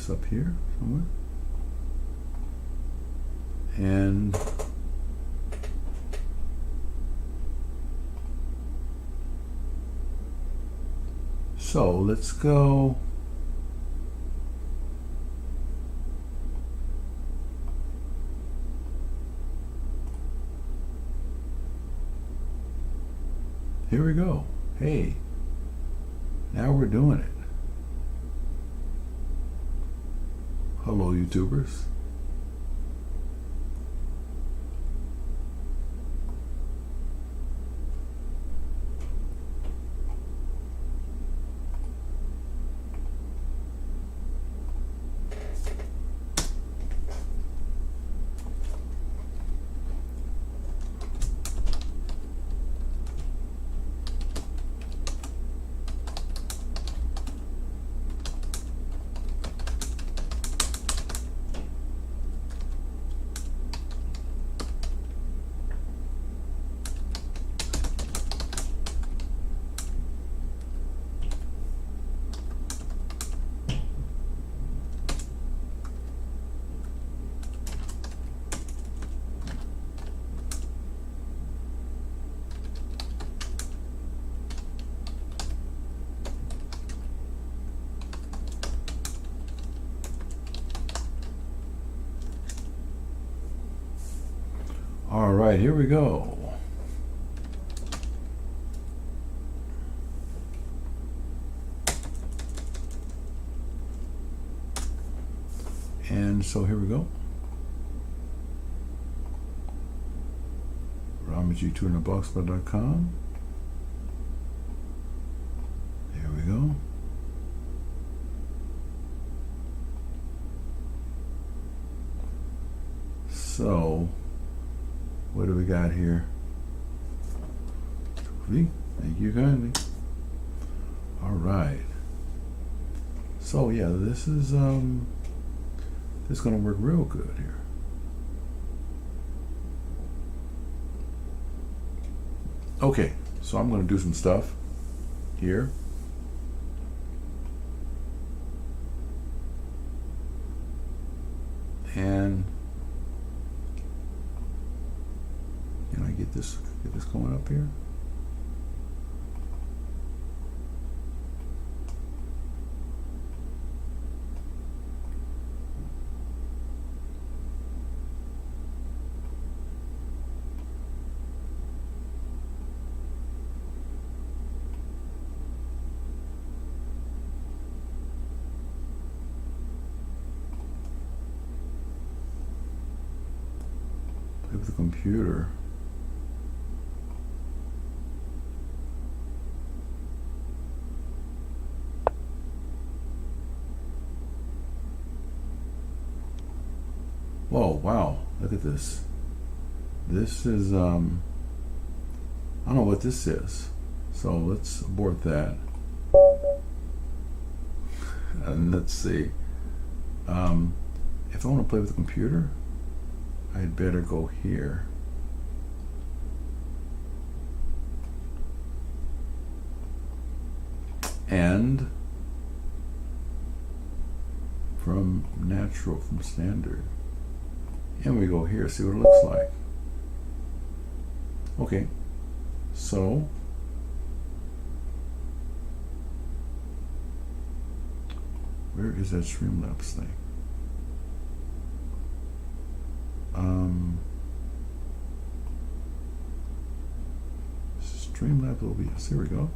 this up here somewhere. And so let's go. Here we go. Hey, now we're doing it. Hello, YouTubers. All right, here we go. And so here we go. RamaG2inABox.com. There we go. So, what do we got here? Thank you kindly. All right. So yeah, this is going to work real good here. Okay, so I'm going to do some stuff here. And can I get this going up here? With the computer. Whoa, wow, look at this. This is, I don't know what this is. So let's abort that. And let's see. If I want to play with the computer, I'd better go here. And from natural, from standard. And we go here, see what it looks like. Okay, so where is that Streamlabs thing? Streamlabs OBS, here we go.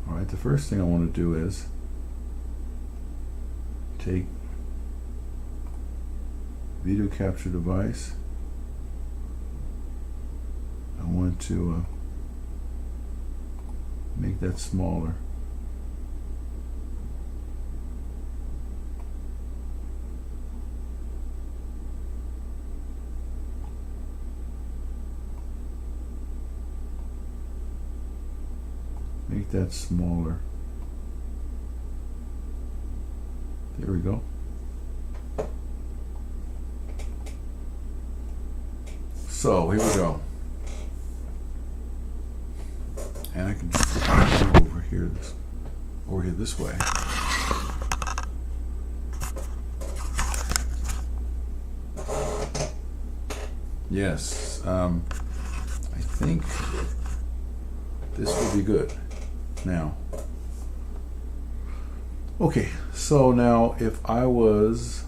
All right, the first thing I want to do is take video capture device. I want to make that smaller. Make that smaller. There we go. So here we go. and I can flip it over here this way. Yes, I think this will be good now. Okay, so now if I was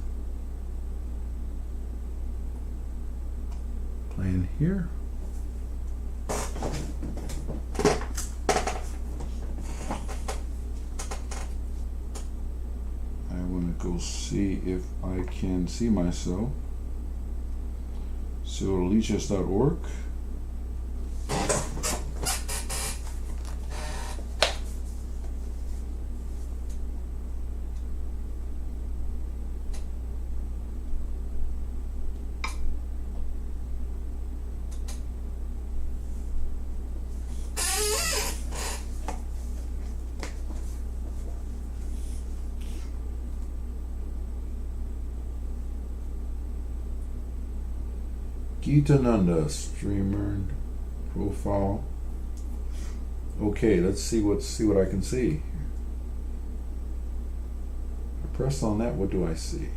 playing here, I want to go see if I can see myself. So leechus.org. Gitananda streamer profile. Okay, let's see what I can see. I press on that. What do I see?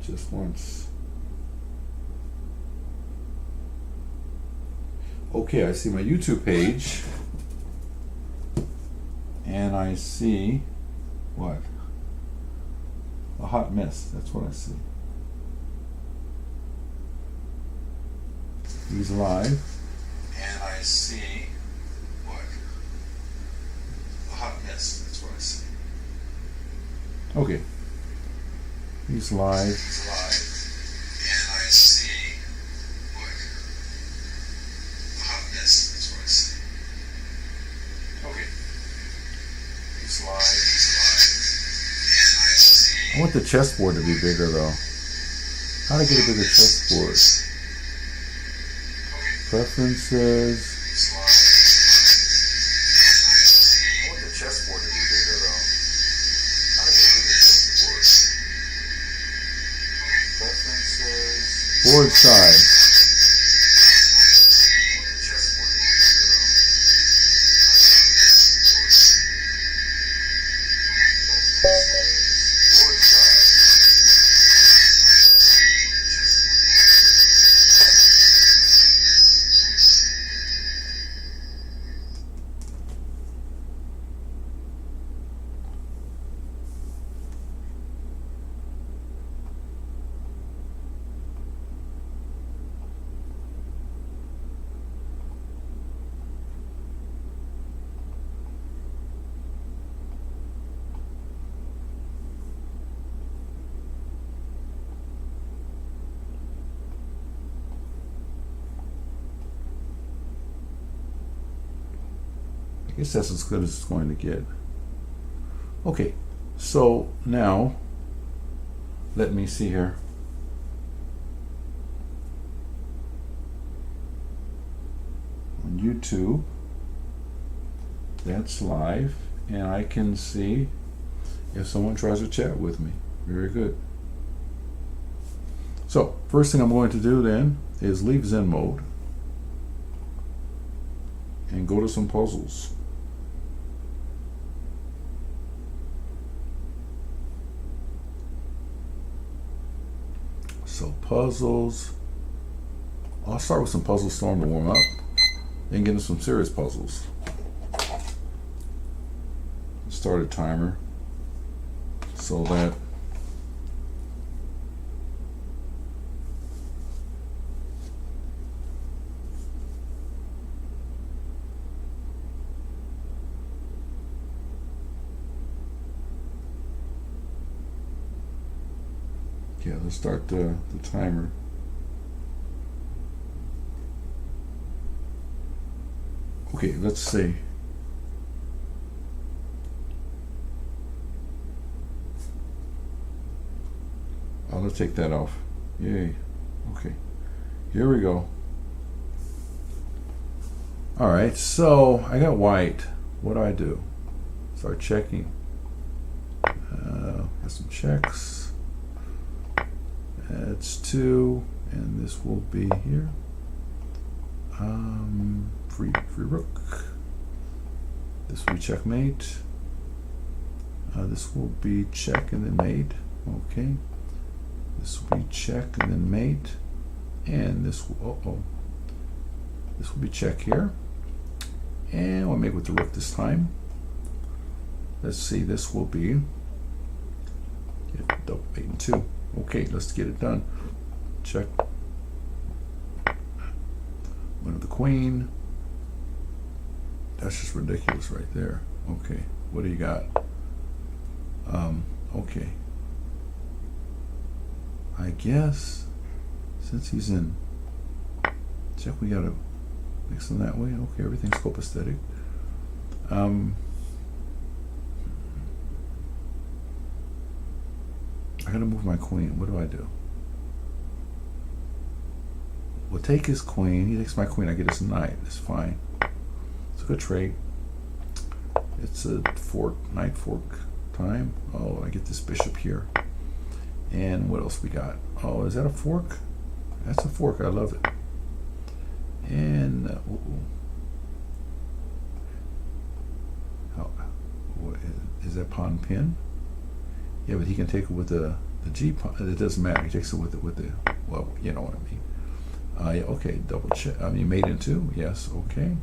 Just once. Okay, I see my YouTube page, and I see what? A hot mess. That's what I see. He's live, and I see what? A hot mess. That's what I see. Okay. He's live. He's live, and I see what? A hot mess. That's what I see. Okay. He's live. He's live, and I see. I want the chessboard to be bigger, though. How to get a bigger chessboard? Preferences. I want the chessboard to be bigger, though. How to get a bigger chessboard? Preferences. Board size. I want the chessboard to be bigger, though. Board size. I guess that's as good as it's going to get. Okay, so now let me see here. On YouTube, that's live, and I can see if someone tries to chat with me. Very good. So, first thing I'm going to do then is leave Zen mode and go to some puzzles. So puzzles, I'll start with some Puzzle Storm to warm up, then get into some serious puzzles. Start a timer so that let's start the timer. Okay, let's see. Oh, let's take that off. Yay. Okay, here we go. All right, so I got white. What do? Start checking. Have some checks. That's 2, and this will be here. Free rook. This will be checkmate. This will be check and then mate. Okay. This will be check and then mate. And this will, this will be check here. And we'll mate with the rook this time. Let's see, this will be double mate and 2. Okay, let's get it done. Check. One of the queen. That's just ridiculous right there. Okay, what do you got? Okay. I guess since he's in check, we gotta mix him that way. Okay, everything's copacetic. I gotta move my queen. What do I do? We'll take his queen. He takes my queen. I get his knight. It's fine. It's a good trade. It's a knight fork time. Oh, I get this bishop here. And what else we got? Oh, is that a fork? That's a fork. I love it. And is that pawn pin? Yeah, but he can take it with the G pawn. It doesn't matter. He takes it with the well, you know what I mean. Yeah, okay, double check. I mean, mate in 2. Yes, okay.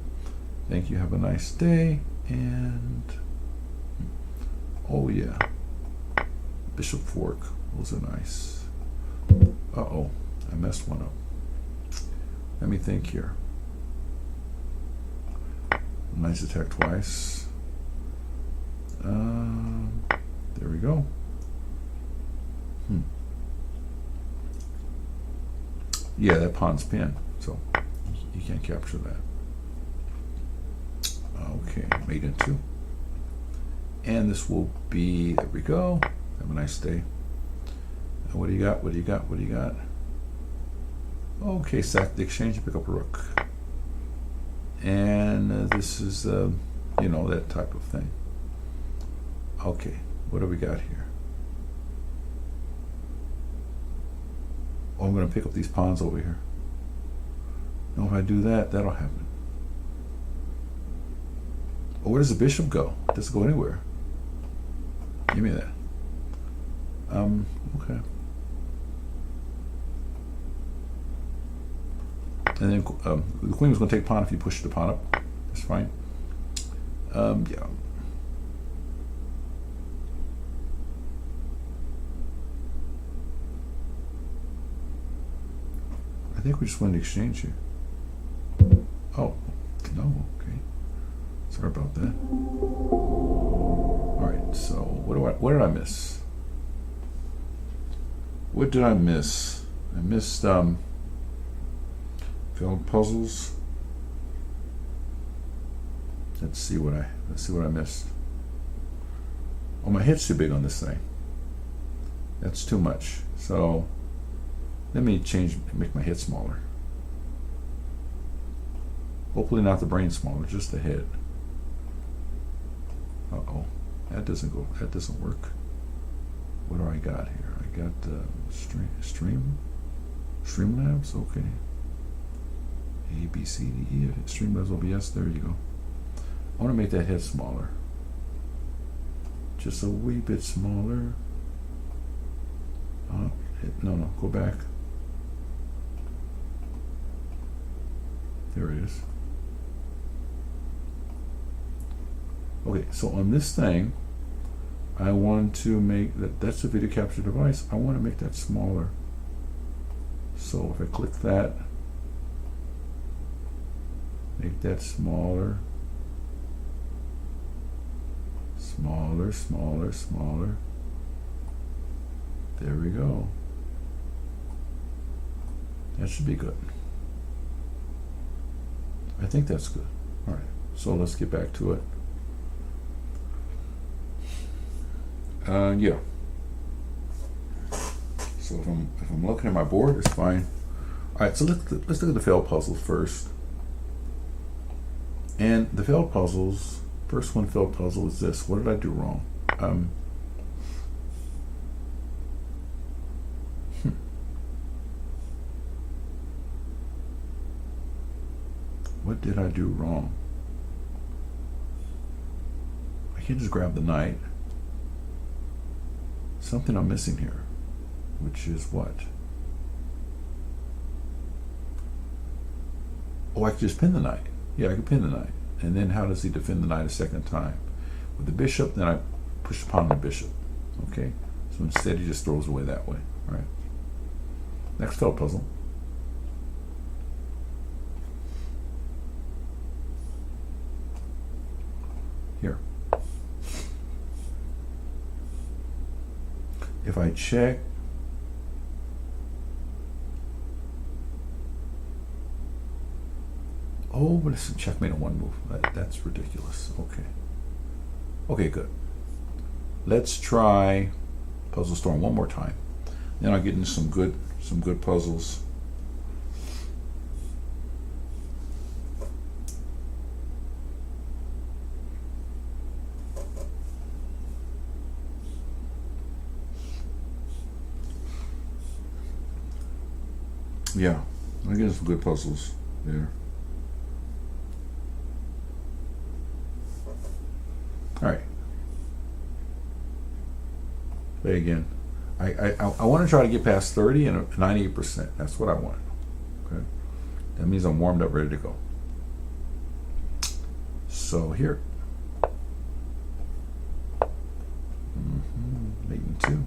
Thank you. Have a nice day. And oh yeah, bishop fork. Those are nice. Uh-oh, I messed one up. Let me think here. Nice attack twice. There we go. Yeah, that pawn's pinned, so you can't capture that. Okay, mate in 2. And this will be, there we go. Have a nice day. What do you got? What do you got? What do you got? Okay, sack the exchange and pick up a rook. And this is, you know, that type of thing. Okay, what do we got here? Oh, I'm going to pick up these pawns over here. No, if I do that, that'll happen. Oh, where does the bishop go? It doesn't go anywhere. Give me that. Okay. And then the queen was going to take pawn if you push the pawn up. That's fine. Yeah. I think we just went to exchange here. Oh, no, okay. Sorry about that. All right, so what did I miss? What did I miss? I missed failed puzzles. Let's see what I missed. Oh, my head's too big on this thing. That's too much. So let me make my head smaller. Hopefully not the brain smaller, just the head. Uh-oh, that doesn't work. What do I got here? I got Streamlabs, okay. A, B, C, D, E, Streamlabs, OBS, there you go. I want to make that head smaller. Just a wee bit smaller. No, go back. There it is. Okay, so on this thing, I want to make that's a video capture device. I want to make that smaller. So if I click that, make that smaller, smaller, smaller, smaller. There we go. That should be good. I think that's good. All right, so let's get back to it. Yeah. So if I'm looking at my board, it's fine. All right, so let's look at the failed puzzles first. And the failed puzzles, first one failed puzzle is this. What did I do wrong? What did I do wrong? I can't just grab the knight. Something I'm missing here, which is what? Oh, I could just pin the knight. Yeah, I could pin the knight. And then how does he defend the knight a second time? With the bishop, then I push the pawn on the bishop. Okay? So instead he just throws away that way. All right. Next felt puzzle. Here. If I check, oh, but it's a checkmate on one move. That's ridiculous. Okay. Okay, good. Let's try Puzzle Storm one more time. Then I'll get into some good puzzles. Yeah, I'll get into some good puzzles there. All right. Play again. I want to try to get past 30 and 98%. That's what I want. Okay. That means I'm warmed up, ready to go. So here. Mate in 2.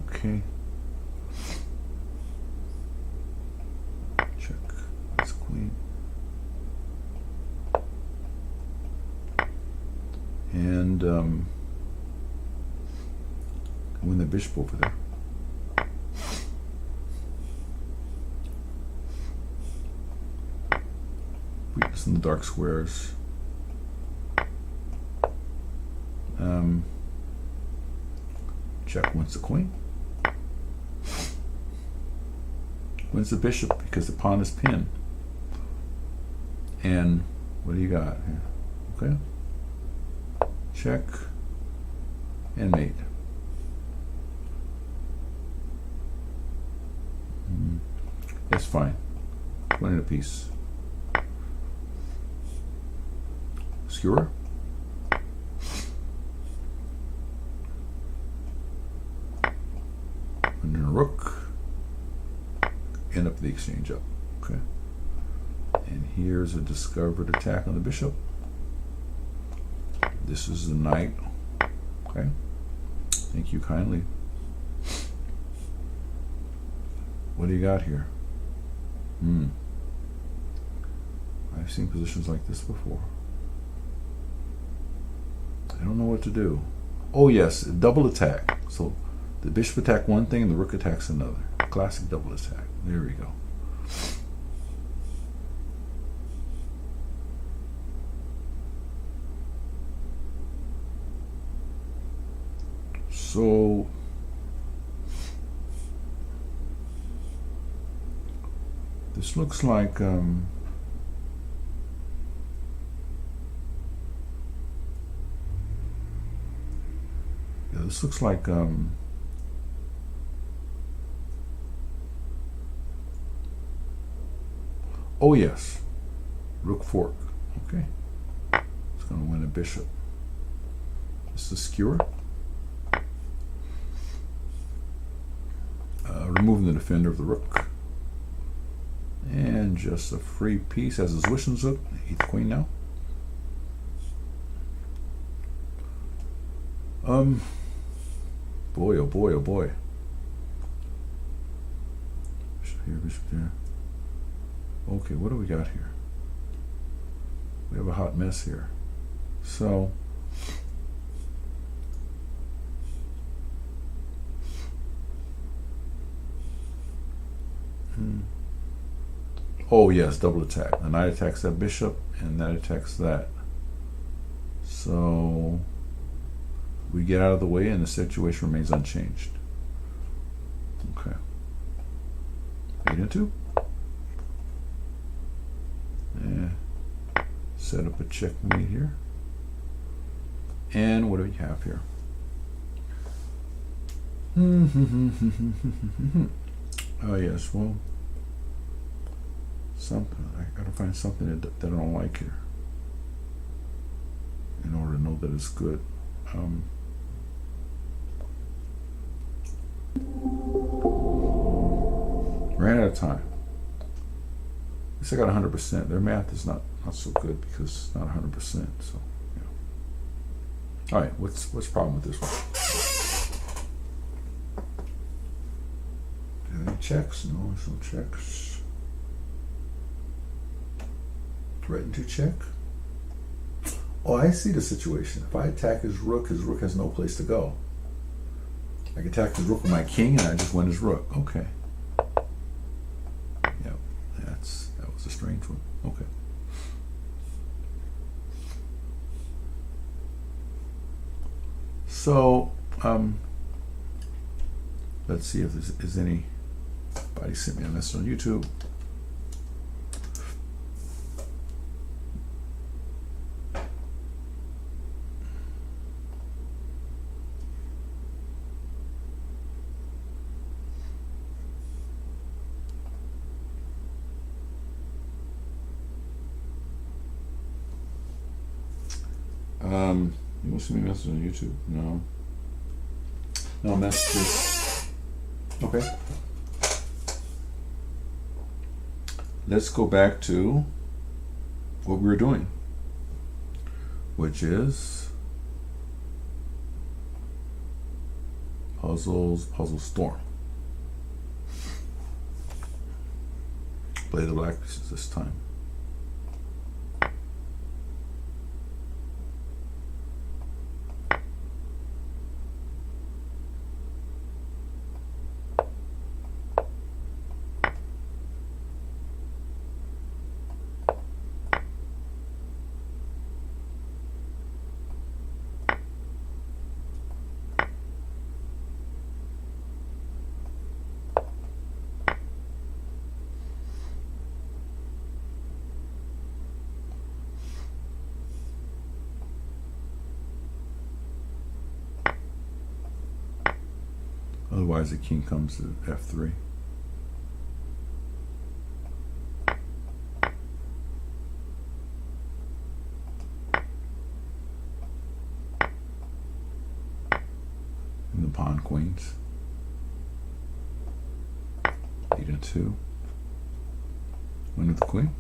Okay. Check. That's queen. And win the bishop over there. Weakness in the dark squares. Check wins the queen. Wins the bishop because the pawn is pinned. And what do you got here? Okay. Check and mate. That's fine. Winning a piece. Skewer. And then a rook. End up the exchange up. Okay. And here's a discovered attack on the bishop. This is the knight. Okay. Thank you kindly. What do you got here? I've seen positions like this before. I don't know what to do. Oh yes, double attack. So the bishop attack one thing and the rook attacks another. Classic double attack. There we go. So this looks like this looks like oh yes, rook fork. Okay, it's going to win a bishop. This is skewer. Removing the defender of the rook. And just a free piece as his wishing hook. Eat the queen now. Boy, oh boy, oh boy. Bishop here, bishop there. Okay, what do we got here? We have a hot mess here. So, oh yes, double attack. The knight attacks that bishop, and that attacks that. So we get out of the way, and the situation remains unchanged. Okay. 8 and 2. Yeah. Set up a checkmate here. And what do we have here? Oh yes, well, something. I gotta find something that I don't like here in order to know that it's good. Ran out of time. At least I got 100%. Their math is not so good because it's not 100%. So, yeah. All right, what's the problem with this one? Any checks? No, there's no checks. Threaten to check. Oh, I see the situation. If I attack his rook has no place to go. I can attack his rook with my king, and I just win his rook. Okay. Yep, that was a strange one. Okay. So, let's see if there's anybody sent me a message on YouTube. You want to send me a message on YouTube? No messages. Okay. Let's go back to what we were doing, which is Puzzle Storm. Play the black pieces this time. Otherwise, the king comes to f3. And the pawn queens. 8 and 2. Win with the queen.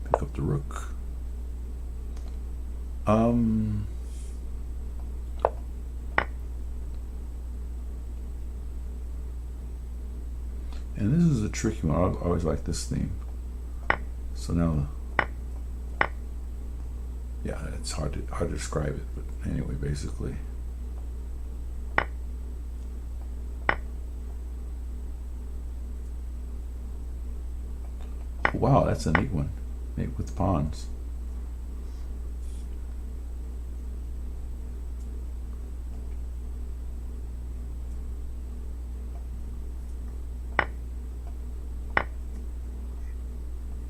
Pick up the rook. And this is a tricky one. I always like this theme. So now, yeah, it's hard to describe it, but anyway, basically. Wow, that's a neat one. Neat with pawns.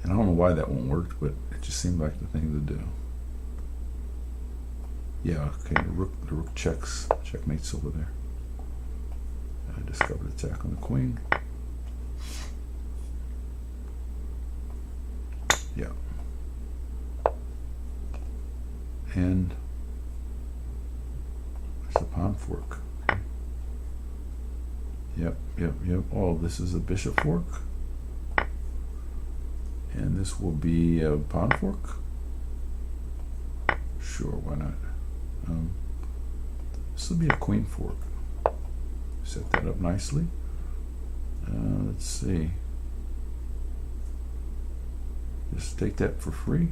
And I don't know why that won't work, but it just seemed like the thing to do. Yeah, okay, the rook checks, checkmates over there. I discovered attack on the queen. Yeah. And there's the pawn fork. Okay. Yep. Oh, this is a bishop fork. And this will be a pawn fork. Sure, why not? This will be a queen fork. Set that up nicely. Let's see. Just take that for free.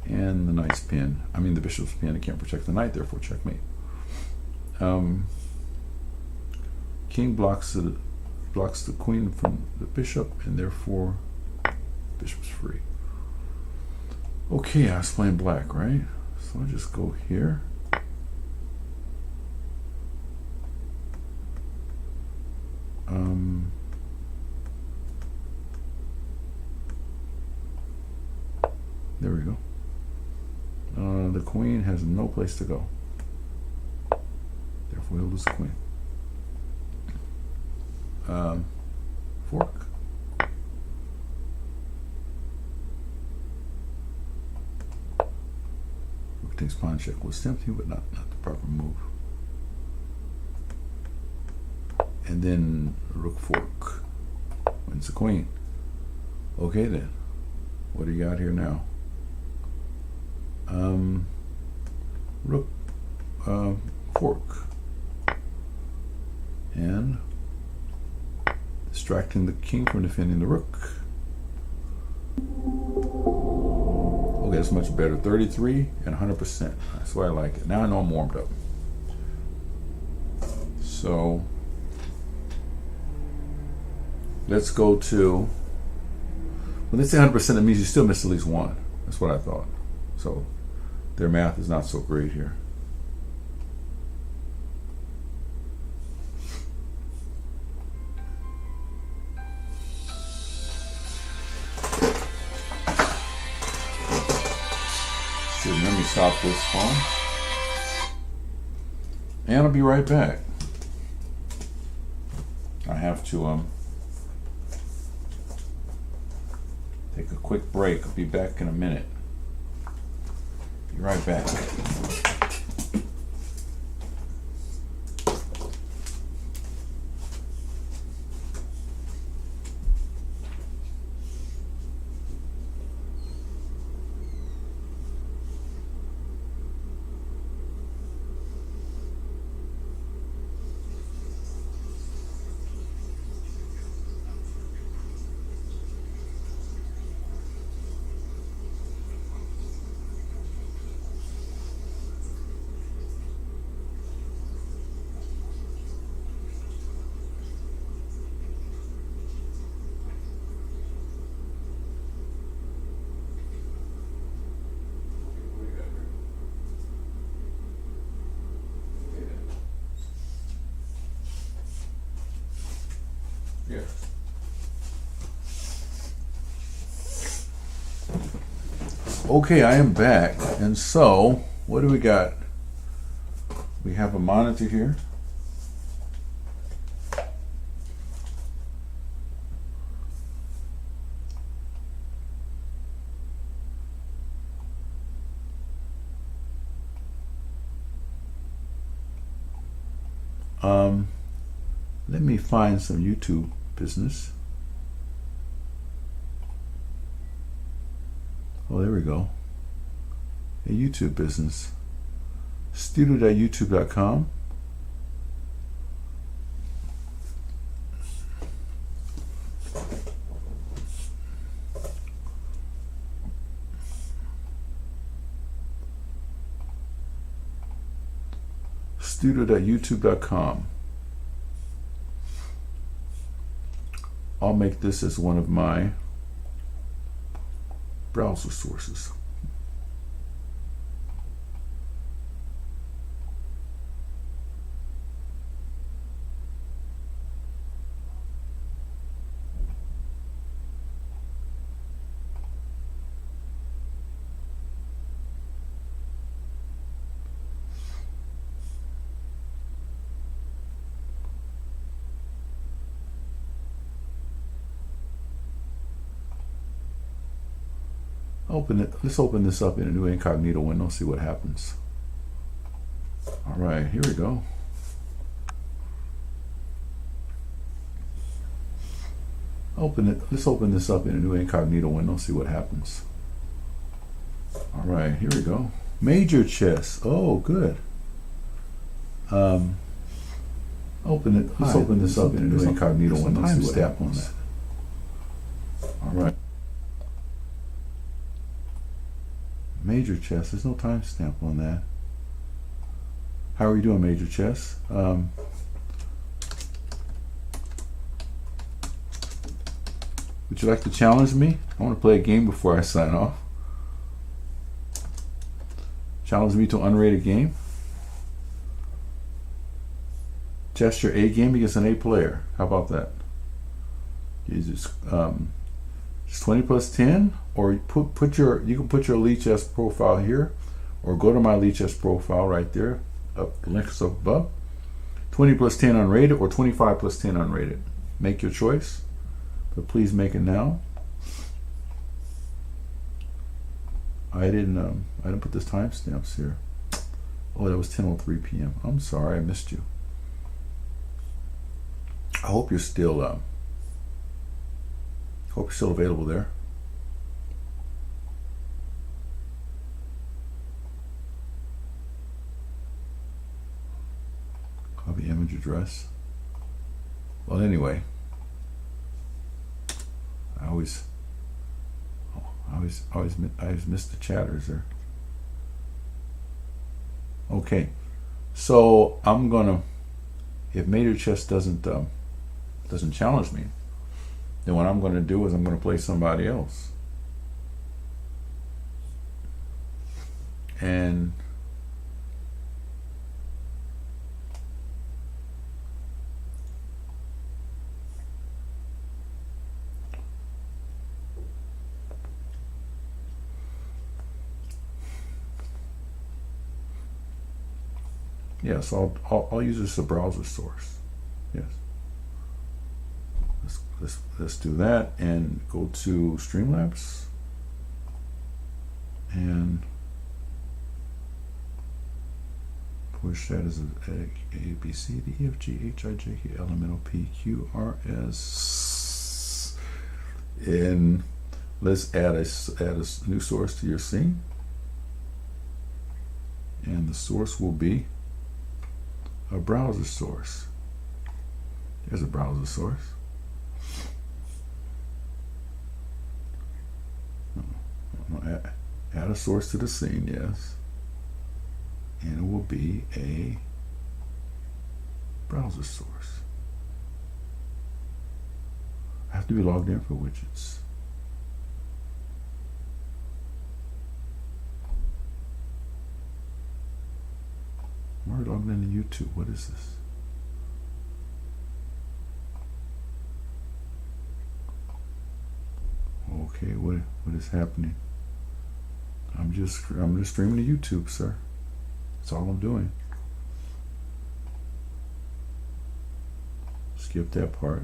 And the knight's pin. I mean the bishop's pin. It can't protect the knight, therefore checkmate. King blocks the queen from the bishop, and therefore bishop's free. Okay, I was playing black, right? So I'll just go here. queen has no place to go. Therefore, he'll lose the queen. Fork. Rook takes pawn check was tempting, but not the proper move. And then rook fork wins the queen. Okay then, what do you got here now? Rook fork and distracting the king from defending the rook. Okay, that's much better. 33 and 100%. That's why I like it. Now I know I'm warmed up. So let's go to, when they say 100%, it means you still miss at least one. That's what I thought. So their math is not so great here. So let me stop this phone. And I'll be right back. I have to take a quick break. I'll be back in a minute. Be right back. Yeah. Okay, I am back. And so, what do we got? We have a monitor here. Let me find some YouTube business. Oh, there we go. A YouTube business. Studio.youtube.com. Studio.youtube.com. I'll make this as one of my browser sources. Open it. Let's open this up in a new incognito window, see what happens. All right, here we go. Open it. Let's open this up in a new incognito window, see what happens. All right, here we go. Major chess. Oh, good. Open it. Let's open this up in a new incognito window, see what happens. All right. Major chess. There's no timestamp on that. How are you doing, Major Chess? Would you like to challenge me? I want to play a game before I sign off. Challenge me to unrated game. Test your A game against an A player. How about that? Jesus. Just 20 plus 10, or you can put your Elite Chess profile here, or go to my Lichess profile right there. Up the links up above. 20 plus 10 unrated or 25 plus 10 unrated. Make your choice, but please make it now. I didn't put this timestamps here. Oh, that was 10:03 p.m. I'm sorry, I missed you. I hope you're still available there. Copy image address. Well, anyway, I always miss the chatters there. Okay, so I'm gonna, if Mater Chess doesn't challenge me, then what I'm gonna do is I'm gonna play somebody else. And yes, I'll use this as a browser source. Yes. Let's do that and go to Streamlabs and push that as a B C D E F G H I J K L M N O P Q R S, and let's add a new source to your scene, and the source will be a browser source. There's a browser source. Add a source to the scene, yes. And it will be a browser source. I have to be logged in for widgets. I'm already logged into YouTube. What is this? Okay, what is happening? I'm just streaming to YouTube, sir. That's all I'm doing. Skip that part.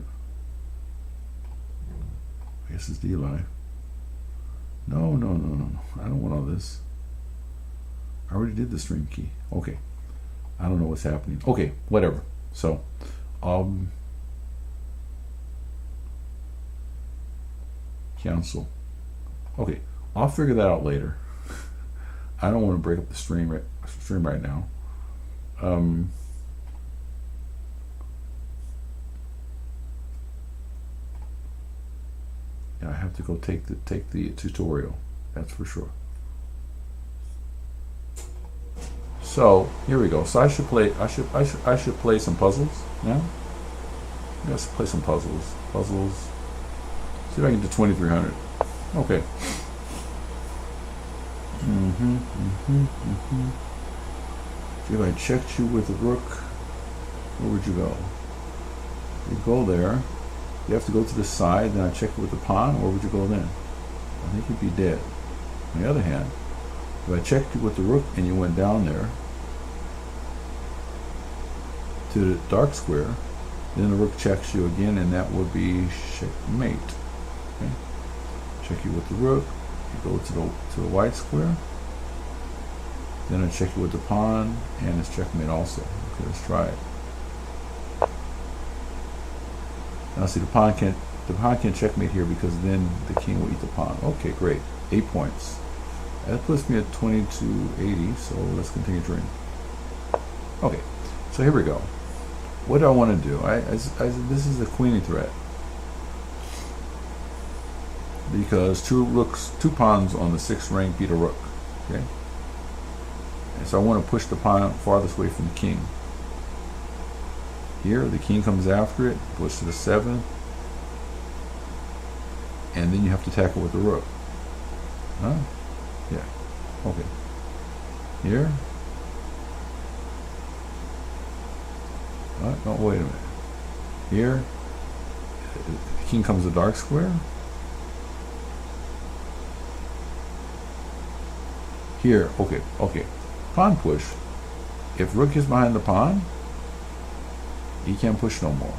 This is D Live. No. I don't want all this. I already did the stream key. Okay. I don't know what's happening. Okay, whatever. So, cancel. Okay, I'll figure that out later. I don't want to break up the stream right now. Yeah, I have to go take the tutorial. That's for sure. So here we go. So I should play some puzzles now. Let's play some puzzles. See if I can get to 2300. Okay. See if I checked you with the rook, where would you go? You go there. You have to go to the side, then I check it with the pawn, where would you go then? I think you'd be dead. On the other hand, if I checked you with the rook and you went down there to the dark square, then the rook checks you again, and that would be checkmate. Okay? Check you with the rook. You go to the white square. Then I check it with the pawn, and it's checkmate also. Okay, let's try it. Now see, the pawn can't checkmate here because then the king will eat the pawn. Okay, great. 8 points. That puts me at 2280. So let's continue dreaming. Okay, so here we go. What do I want to do? This is a queenie threat. Because two pawns on the 6th rank beat a rook. Okay? And so I want to push the pawn farthest away from the king. Here, the king comes after it, push to the 7th, and then you have to tackle with the rook. Huh? Yeah. Okay. Here. What? No, wait a minute. Here, the king comes to dark square. Here, okay. pawn push. If rook is behind the pawn, he can't push no more.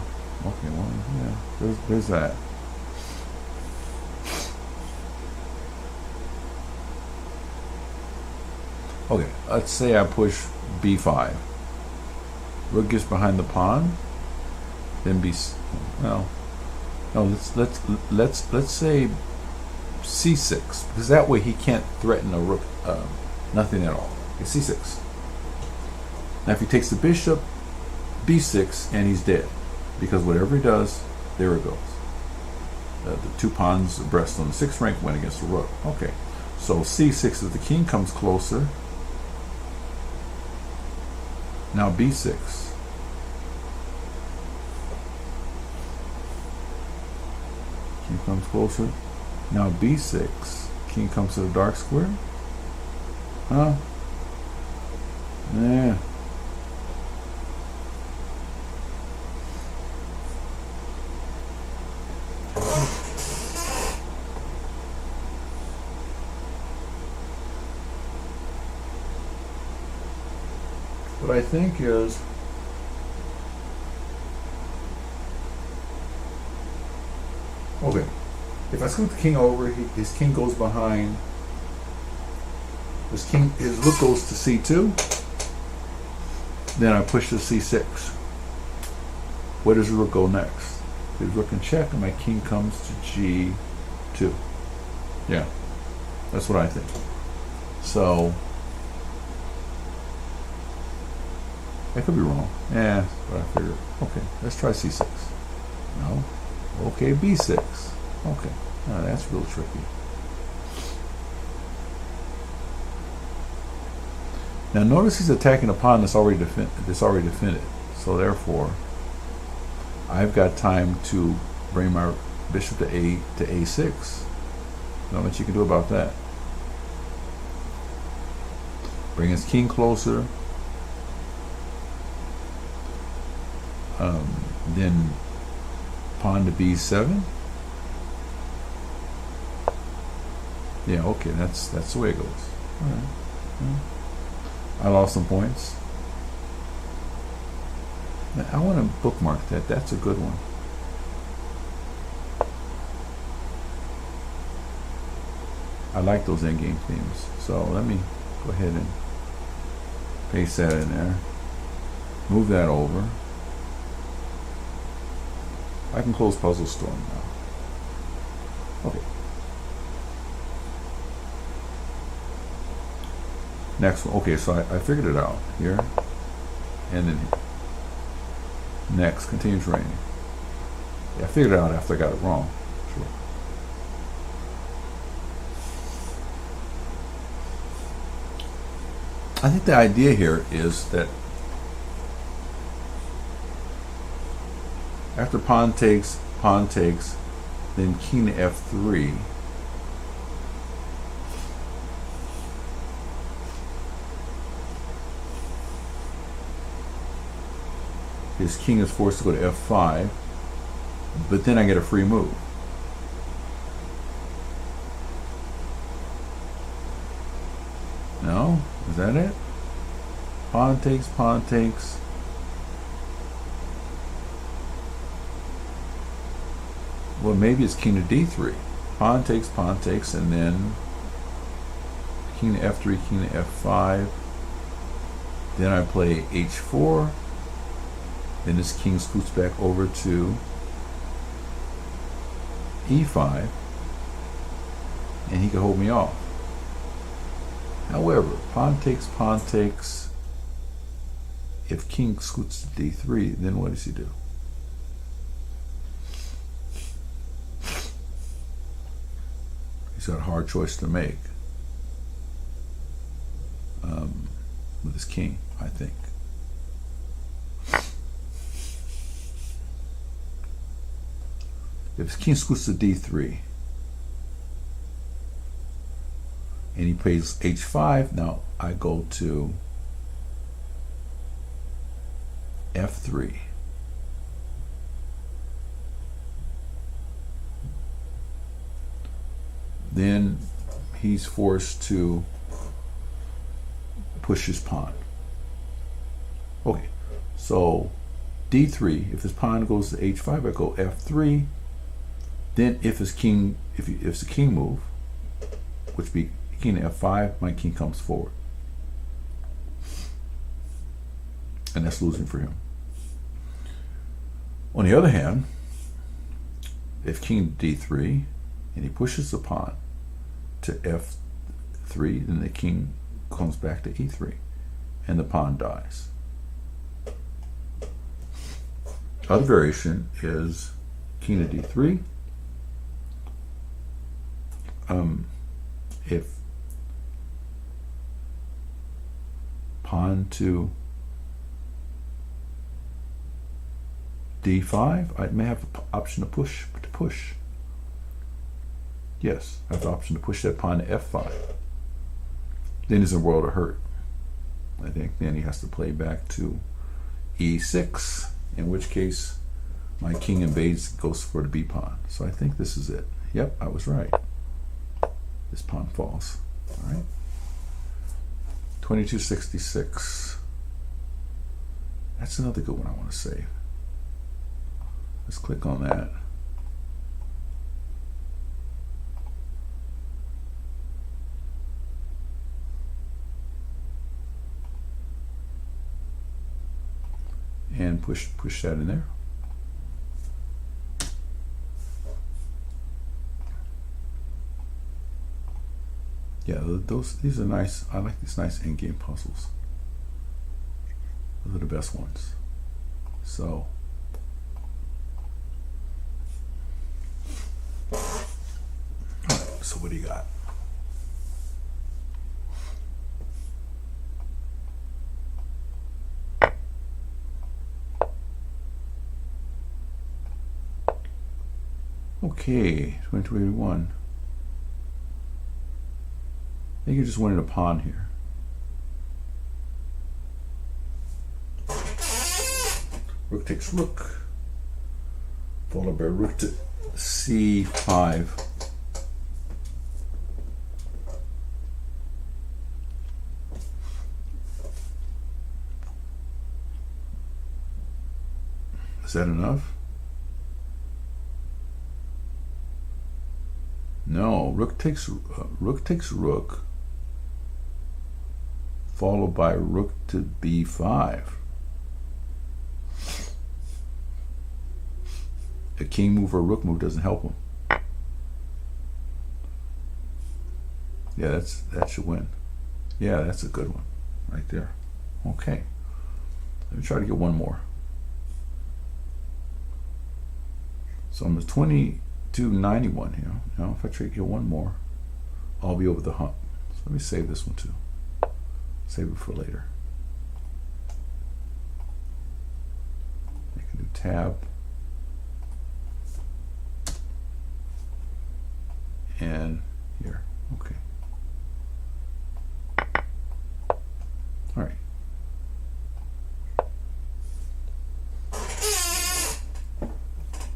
Okay, well, yeah, there's that. Okay, let's say I push b5. Rook gets behind the pawn, then well, no, let's say c6, because that way he can't threaten a rook, nothing at all. Okay, c6. Now if he takes the bishop, b6, and he's dead, because whatever he does, there it goes. The two pawns abreast on the 6th rank went against the rook. Okay, so c6 as the king comes closer. Now b6. King comes closer. Now b6. King comes to the dark square. Huh? Yeah. What I think is, okay, if I scoot the king over, his king goes behind. His rook goes to c2. Then I push to c6. Where does the rook go next? His rook can check, and my king comes to g2. Yeah, that's what I think. So I could be wrong. Yeah, but I figured, okay, let's try c6. No. Okay, b6. Okay. Oh, that's real tricky. Now notice he's attacking a pawn that's already defended. So therefore, I've got time to bring my bishop to a6. Not much you can do about that. Bring his king closer. Then pawn to b7. Yeah, okay, that's the way it goes. All right. Yeah. I lost some points. Now, I want to bookmark that. That's a good one. I like those endgame themes. So let me go ahead and paste that in there. Move that over. I can close Puzzle Storm now. Okay. Next one. Okay, so I figured it out here. And then here. Next, continues raining. Yeah, I figured it out after I got it wrong. Sure. I think the idea here is that after pawn takes, then king to f3. His king is forced to go to f5, but then I get a free move. No? Is that it? Pawn takes, pawn takes. Well, maybe it's king to d3. Pawn takes, and then king to f3, king to f5. Then I play h4. Then this king scoots back over to e5, and he can hold me off. However, pawn takes. If king scoots to d3, then what does he do? He's got a hard choice to make with his king, I think. If his king scoots to d3 and he plays h5, now I go to f3. Then he's forced to push his pawn. Okay, so d3. If his pawn goes to h5, I go f3. Then if it's a king move, which be king to f5, my king comes forward, and that's losing for him. On the other hand, if king to d3 and he pushes the pawn to f3, then the king comes back to e3 and the pawn dies. Other variation is king to d3. If pawn to d5, I may have the option to push. Yes, I have the option to push that pawn to f5. Then he's in a world of hurt. I think then he has to play back to e6, in which case my king invades, goes for the b pawn. So I think this is it. Yep, I was right. This pawn falls. All right. 2266. That's another good one I want to save. Let's click on that. And push that in there. Yeah, these are nice. I like these nice in-game puzzles. Those are the best ones. So, all right, so what do you got? Okay, 2281. I think you just wanted a pawn here. Rook takes rook, followed by rook to c5. Is that enough? No, rook takes rook, followed by rook to b5. A king move or a rook move doesn't help him. Yeah, that should win. Yeah, that's a good one right there. Okay, let me try to get one more. So I'm at 2291 here. Now, if I try to get one more, I'll be over the hump. So let me save this one too. Save it for later. I can do tab. And here. Okay. All right.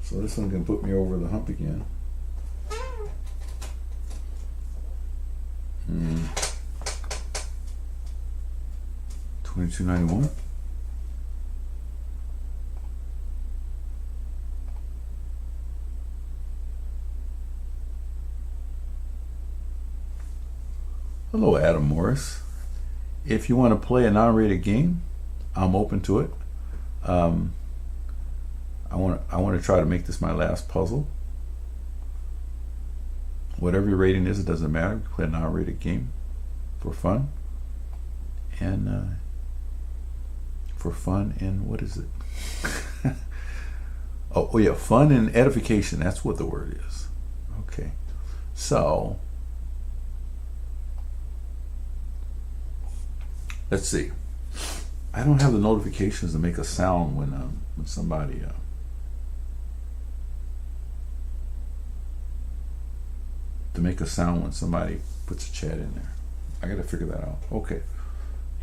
So this one can put me over the hump again. 2291. Hello, Adam Morris. If you want to play a non-rated game, I'm open to it. I want to try to make this my last puzzle. Whatever your rating is, it doesn't matter. We can play a non-rated game for fun. And what is it? oh yeah, fun and edification. That's what the word is. Okay, so let's see. I don't have the notifications to make a sound when somebody puts a chat in there. I gotta figure that out. Okay,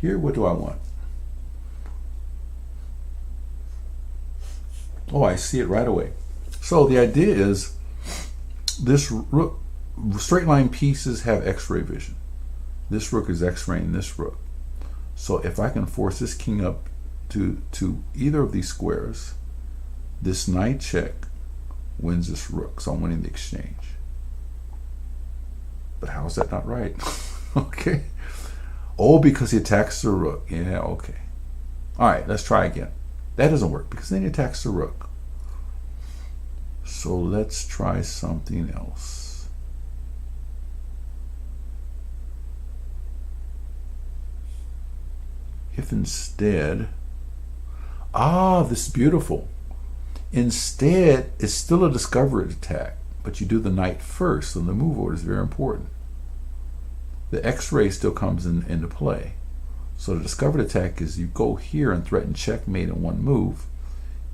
here, what do I want? Oh, I see it right away. So the idea is this rook, straight line pieces have x-ray vision. This rook is x-raying this rook. So if I can force this king up to either of these squares, this knight check wins this rook. So I'm winning the exchange. But how is that not right? Okay. Oh, because he attacks the rook. Yeah, okay. All right, let's try again. That doesn't work because then he attacks the rook. So let's try something else. If instead, this is beautiful. Instead, it's still a discovery attack, but you do the knight first, and the move order is very important. The X-ray still comes into play. So the discovered attack is you go here and threaten checkmate in one move,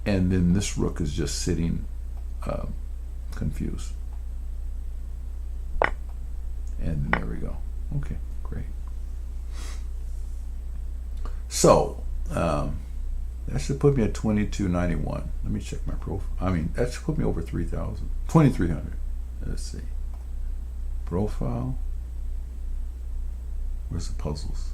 and then this rook is just sitting confused. And there we go. Okay, great. So that should put me at 2291. Let me check my profile. That should put me over 3,000. 2,300. Let's see. Profile. Where's the puzzles?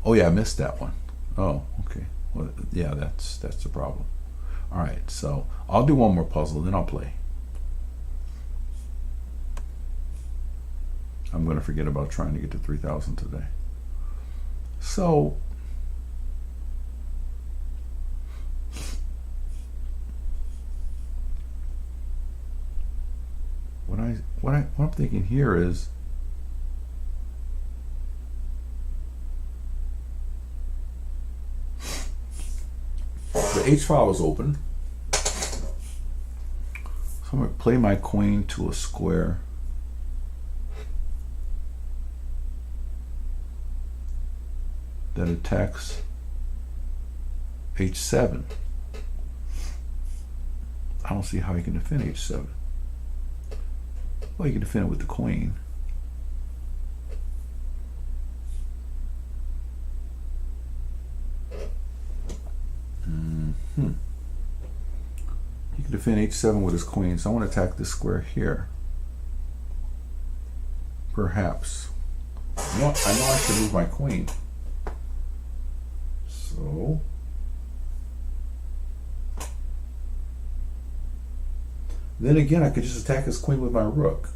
Oh yeah, I missed that one. Oh, okay. Well, yeah, that's the problem. All right, so I'll do one more puzzle, then I'll play. I'm going to forget about trying to get to 3,000 today. So what I'm thinking here is the H file is open. So I'm going to play my queen to a square. That attacks H7. I don't see how you can defend H7. Well, you can defend it with the queen. He can defend H7 with his queen, so I want to attack this square here. Perhaps. I know I should move my queen. So then again, I could just attack his queen with my rook.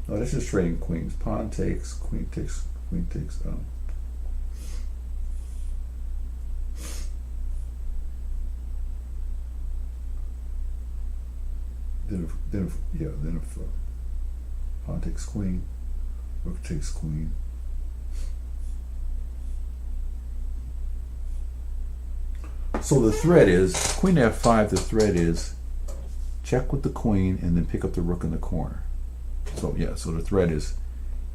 Oh, that's just trading queens. Pawn takes, queen takes, queen takes. Then if pawn takes queen, rook takes queen. So the threat is queen f5. The threat is check with the queen and then pick up the rook in the corner. So yeah, so the threat is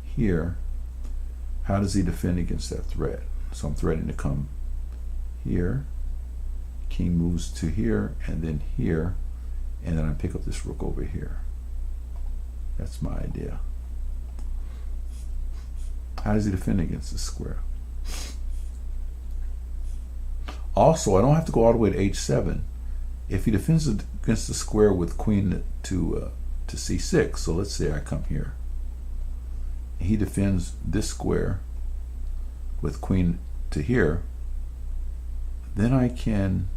here. How does he defend against that threat? So I'm threatening to come here. King moves to here and then here, and then I pick up this rook over here. That's my idea. How does he defend against this square? Also, I don't have to go all the way to H7. If he defends against the square with queen to C6, so let's say I come here. He defends this square with queen to here. Then I can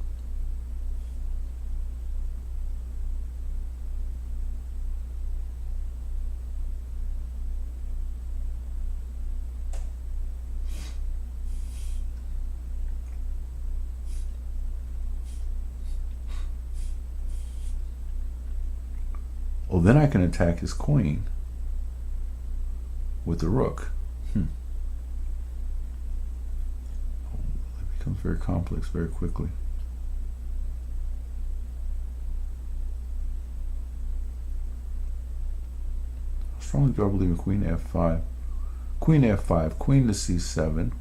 then I can attack his queen with the rook. It becomes very complex very quickly. I strongly do believe in queen f5. Queen f5, queen to c7.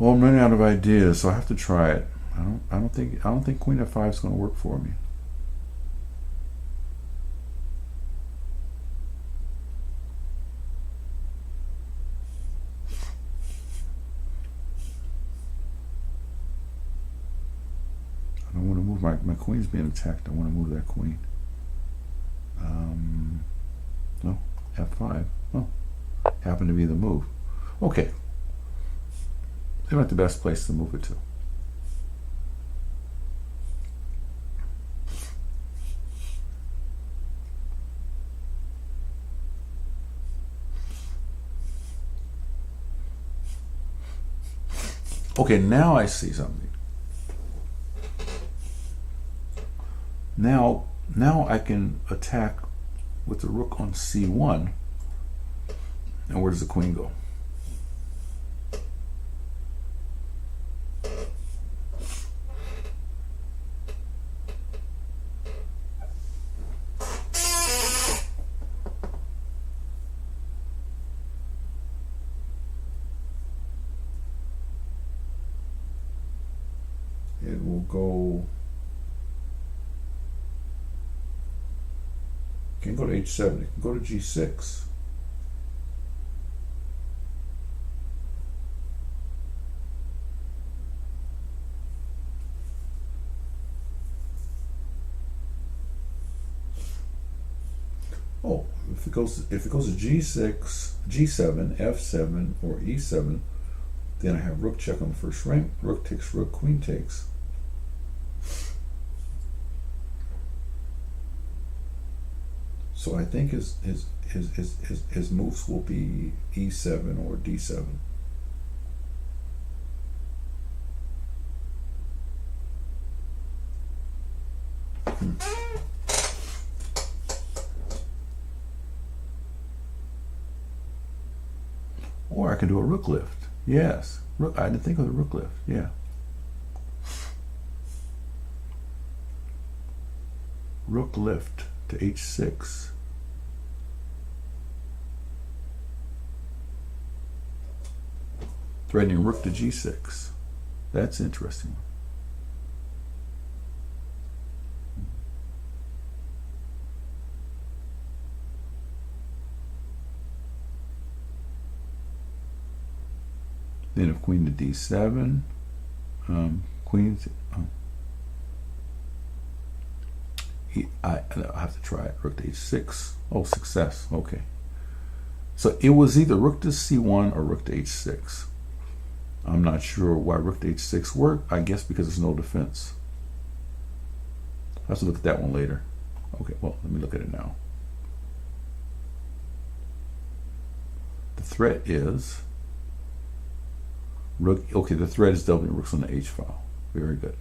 Well, I'm running out of ideas, so I have to try it. I don't think Queen F5 is going to work for me. I don't want to move my queen's being attacked. I want to move that queen. No, F5. Oh, happened to be the move. Okay. They're not the best place to move it to. Okay, now I see something. Now I can attack with the rook on c1. And where does the queen go? It will go. It can go to h7. It can go to g6. Oh, if it goes to g6, g7, f7, or e7, then I have rook check on the first rank. Rook takes rook, queen takes. So I think his moves will be e7 or d7. Or I can do a rook lift. Yes, rook. I didn't think of the rook lift. Yeah. Rook lift to h6. Threatening rook to g6. That's interesting. Then if queen to d7, queen. I have to try it. Rook to h6. Oh, success. Okay. So it was either rook to c1 or rook to h6. I'm not sure why rook to h6 worked. I guess because there's no defense. I'll have to look at that one later. Okay, well, let me look at it now. The threat is rook. Okay, the threat is doubling rooks on the h file. Very good.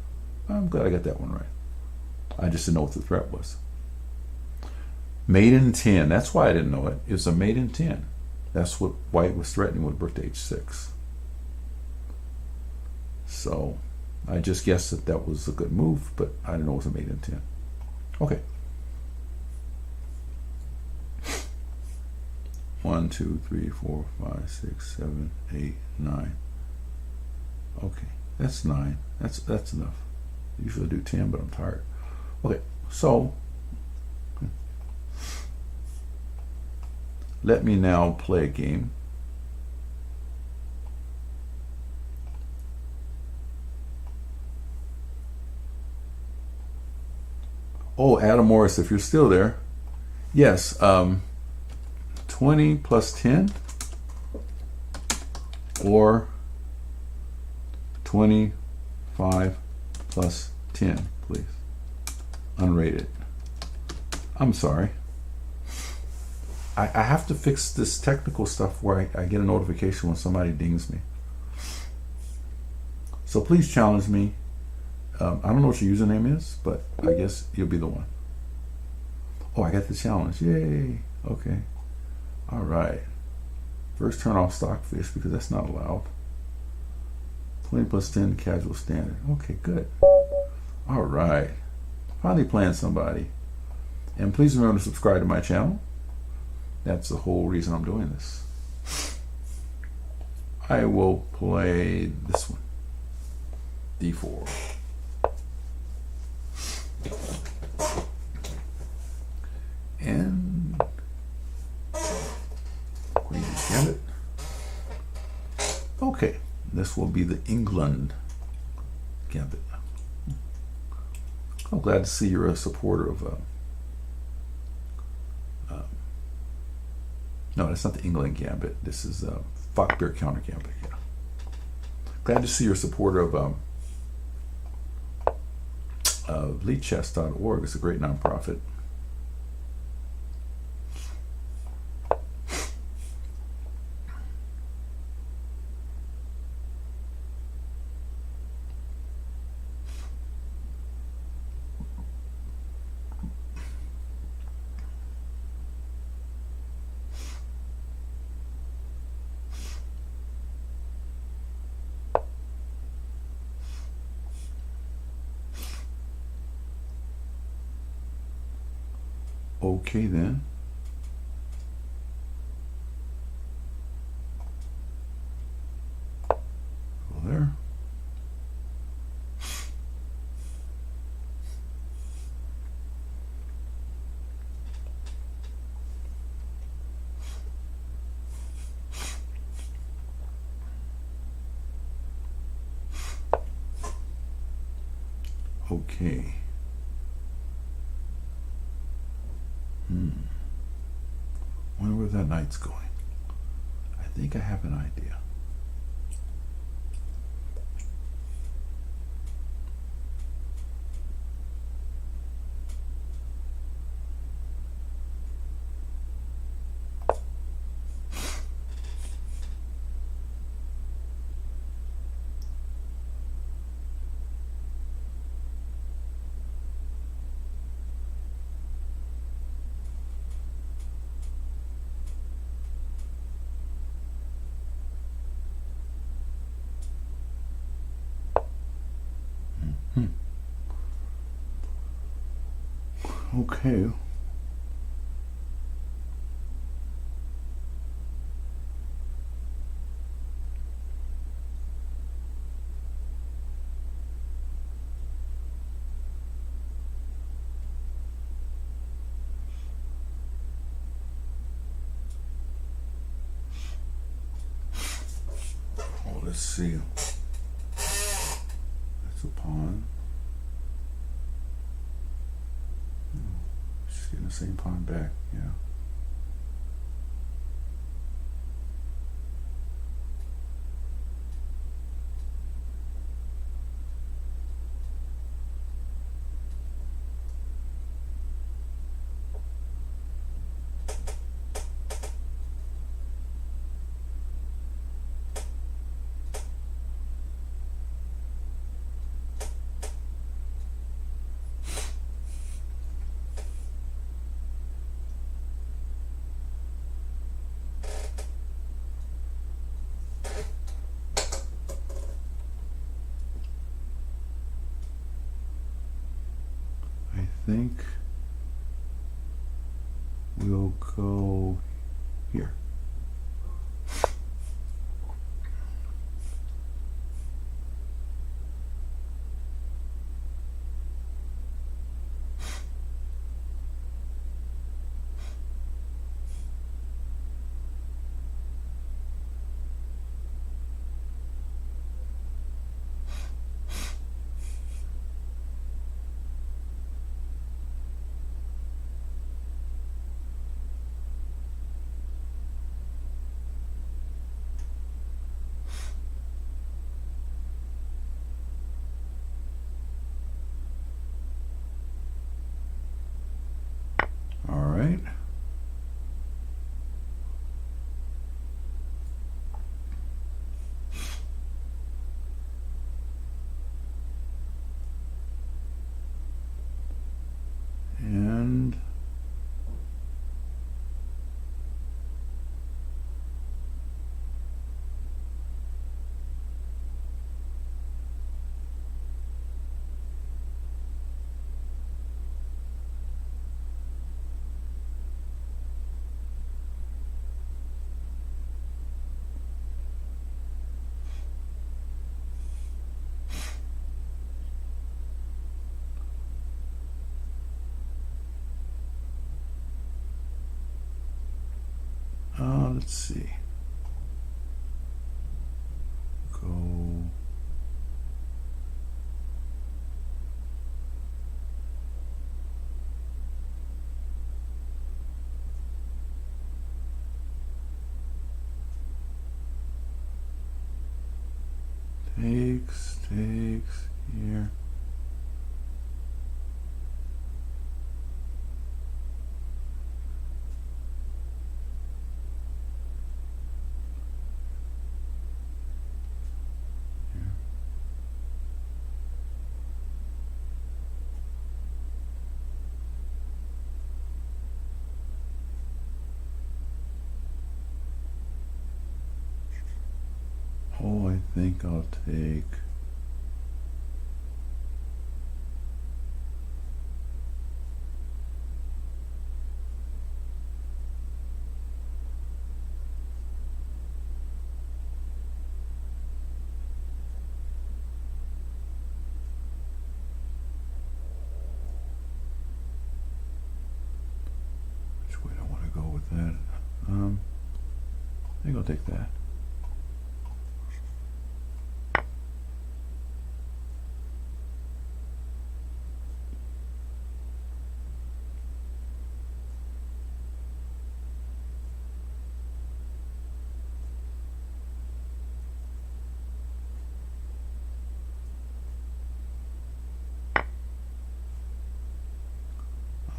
I'm glad I got that one right. I just didn't know what the threat was. Mate in 10. That's why I didn't know it. It was a mate in 10. That's what white was threatening with rook to h6. So I just guessed that that was a good move, but I didn't know it was a mate in 10. Okay. 1, 2, 3, 4, 5, 6, 7, 8, 9. Okay, that's 9. That's enough. I usually do 10, but I'm tired. Okay, so let me now play a game. Oh, Adam Morris, if you're still there, yes, 20 plus 10 or 25 plus 10, please. Unrated. I'm sorry. I have to fix this technical stuff where I get a notification when somebody dings me. So please challenge me. I don't know what your username is, but I guess you'll be the one. Oh, I got the challenge. Yay. Okay. All right. First turn off stockfish because that's not allowed. 20 plus 10 casual standard. Okay, good. All right. Finally playing somebody. And please remember to subscribe to my channel. That's the whole reason I'm doing this. I will play this one. D4. And Queen Gambit. Okay, this will be the England Gambit. I'm glad to see you're a supporter of. No, that's not the England Gambit. This is Falkbeer Counter Gambit. Yeah. Glad to see you're a supporter of LeadChess.org. It's a great nonprofit. Okay then. Go there. Okay. Wonder where that knight's going. I think I have an idea. Okay. Oh, let's see. That's a pawn. She's getting the same pawn back, yeah. I think we'll go here. let's see. Go. Takes here. Oh, I think I'll take which way do I want to go with that? I think I'll take that.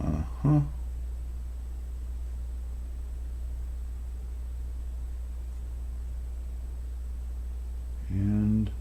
Uh-huh. And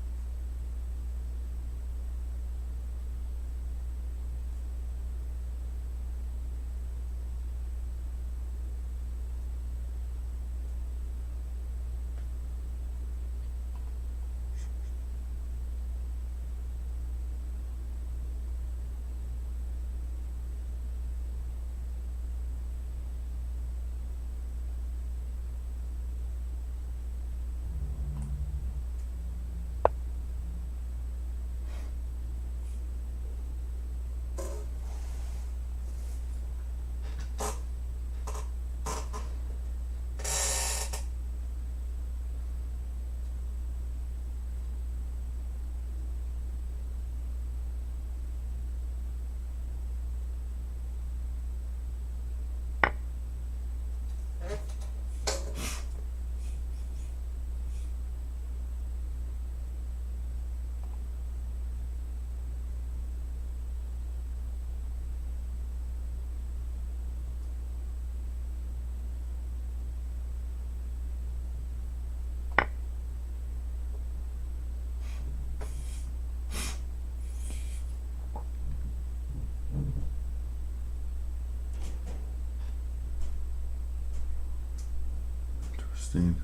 interesting.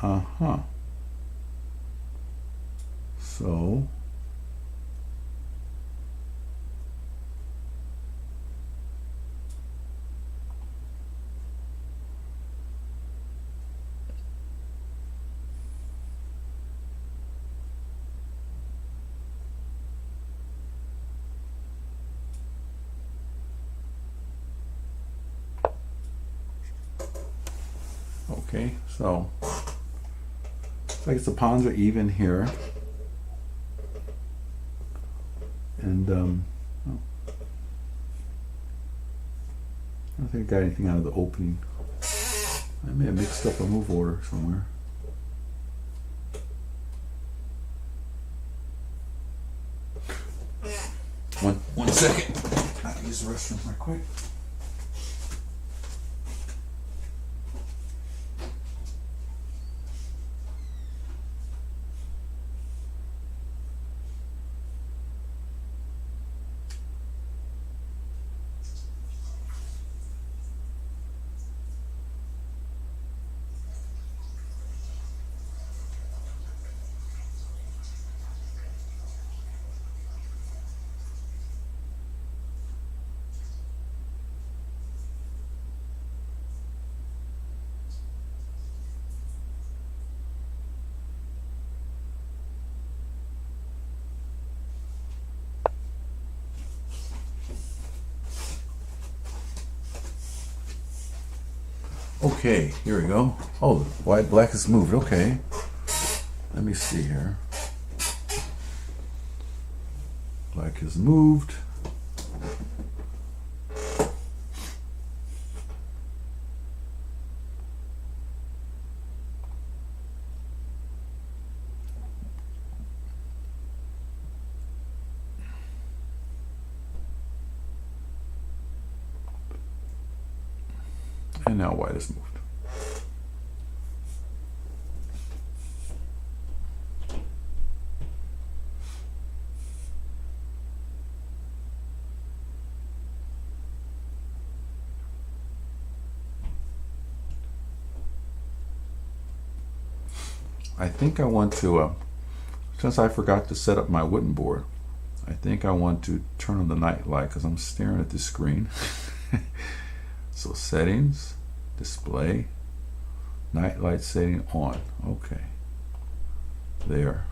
Uh-huh. So okay, so I guess the pawns are even here. And oh, I don't think I got anything out of the opening. I may have mixed up a move order somewhere. One second. I have to use the restroom right quick. Okay, here we go. Oh, white, black is moved. Okay. Let me see here. Black is moved. And now white is moved. I think I want to, since I forgot to set up my wooden board, I think I want to turn on the night light because I'm staring at the screen. So settings, display, night light setting on. Okay. There.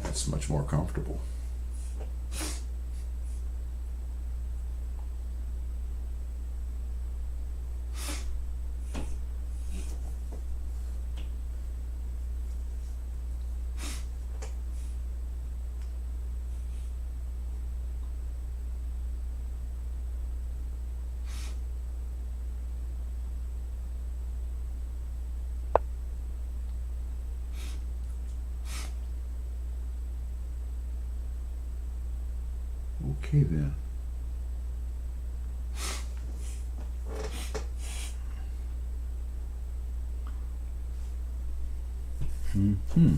That's much more comfortable. Okay then. Mm-hmm.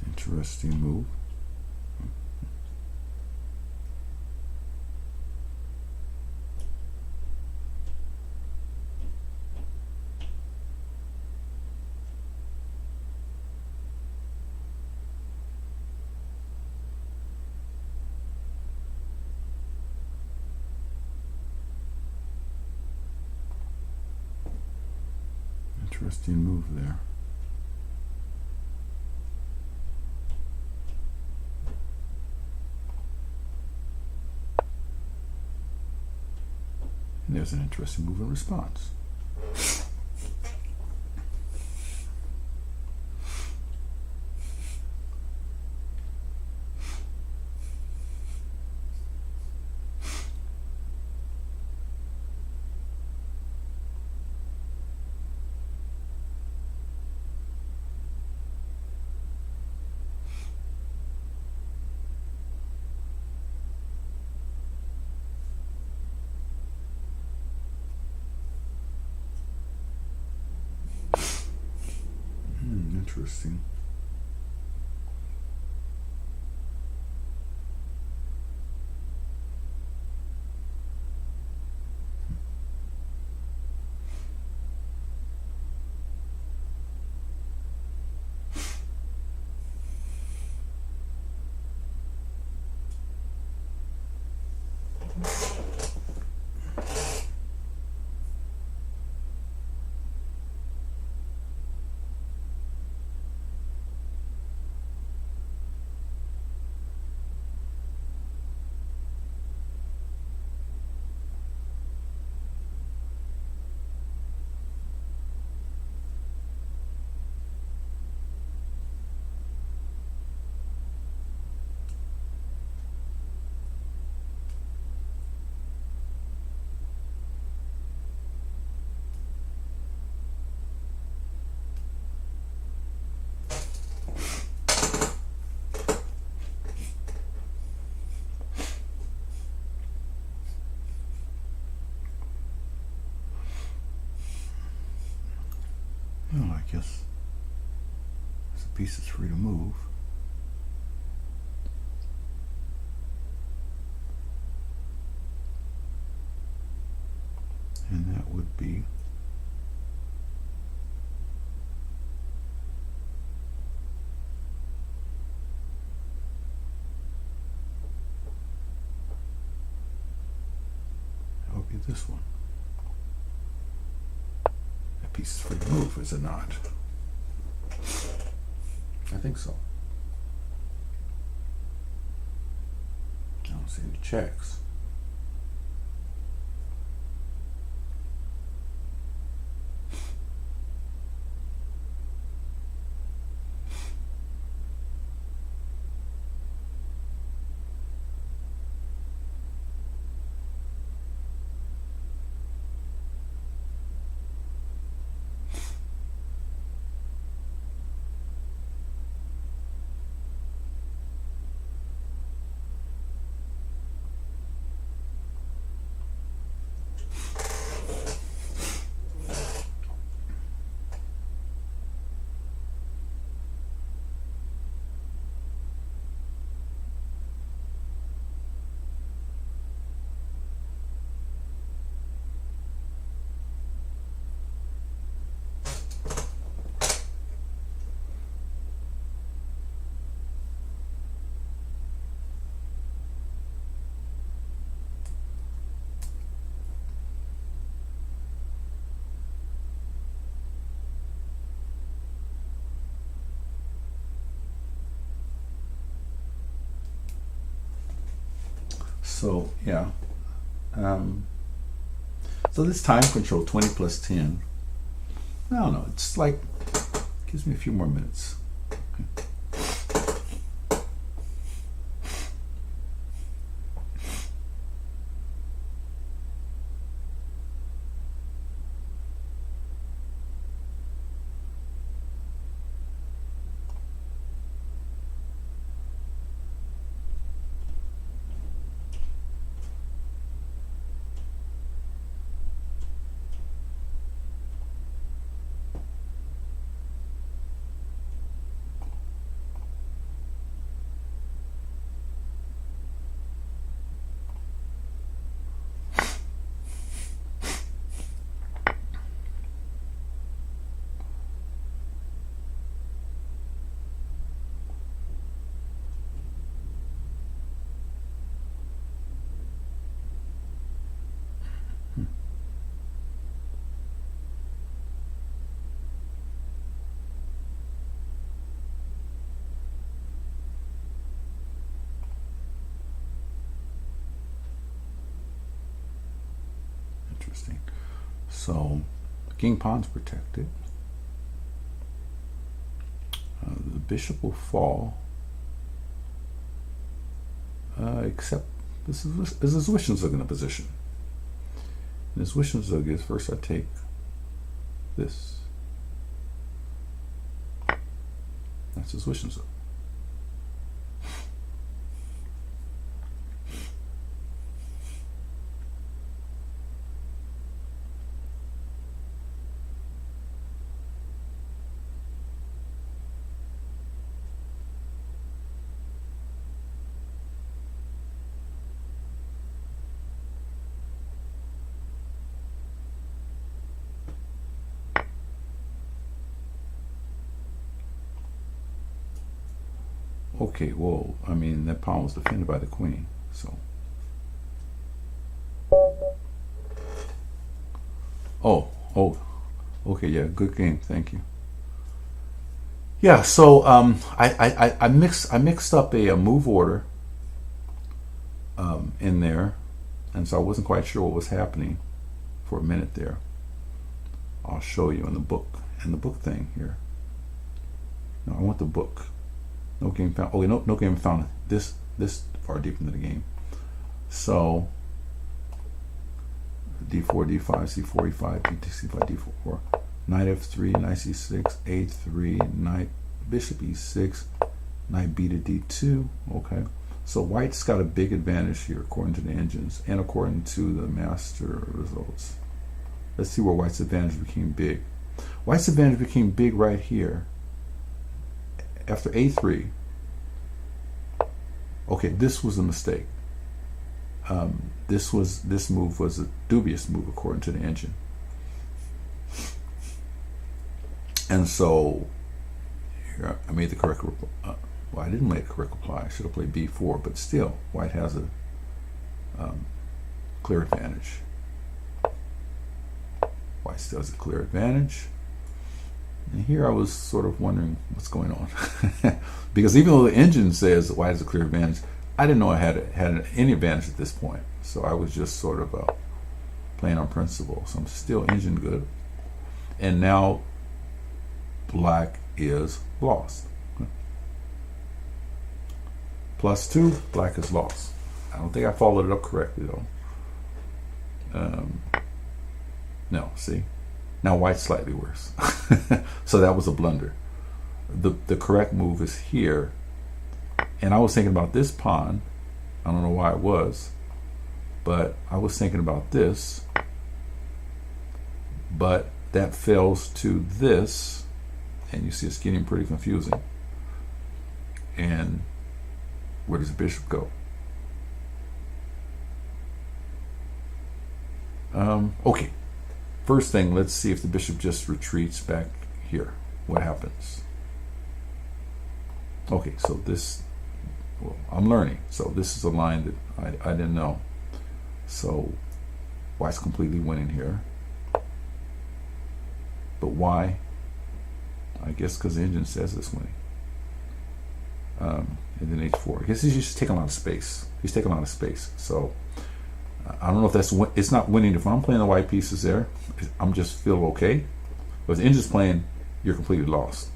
Interesting move. Interesting move there. And there's an interesting move in response. Interesting. Well, I guess there's a piece is free to move. And that would be this one. That piece is free to move, is it not? I think so. I don't see any checks. So yeah, so this time control 20 plus 10. I don't know. It's like gives me a few more minutes. Okay. Interesting. So, king pawn's protected. The bishop will fall, except this is Zwischenzug in a position. And this Zwischenzug is first I take this. That's a Zwischenzug. Okay, well, I mean, that pawn was defended by the queen, so. Oh, okay, yeah, good game, thank you. Yeah, so I mixed up a move order in there, and so I wasn't quite sure what was happening for a minute there. I'll show you in the book thing here. No, I want the book. No game found. Okay, no game found this far deep into the game. So d4, d5, c4, e5, c5, d4, knight f3, knight c6, a3, knight bishop e6, knight b to d2. Okay, so white's got a big advantage here according to the engines and according to the master results. Let's see where white's advantage became big. White's advantage became big right here after a3, okay, this was a mistake. This move was a dubious move according to the engine. And so here I made the correct reply. Well, I didn't make the correct reply. I should have played b4, but still, white has a clear advantage. White still has a clear advantage. And here I was sort of wondering what's going on. Because even though the engine says white has a clear advantage, I didn't know I had any advantage at this point. So I was just sort of playing on principle. So I'm still engine good. And now black is lost. +2, black is lost. I don't think I followed it up correctly though. No, see? Now white's slightly worse. So that was a blunder. The correct move is here. And I was thinking about this pawn. I don't know why it was, but I was thinking about this. But that fails to this. And you see it's getting pretty confusing. And where does the bishop go? Okay. First thing, let's see if the bishop just retreats back here. What happens? Okay, so this, well, I'm learning. So this is a line that I didn't know. So white's completely winning here. But why? I guess because the engine says it's winning. And then h4. I guess he's just taking a lot of space. He's taking a lot of space. So I don't know if that's it's not winning. If I'm playing the white pieces there, I'm just feel okay. But if the engine's playing, you're completely lost.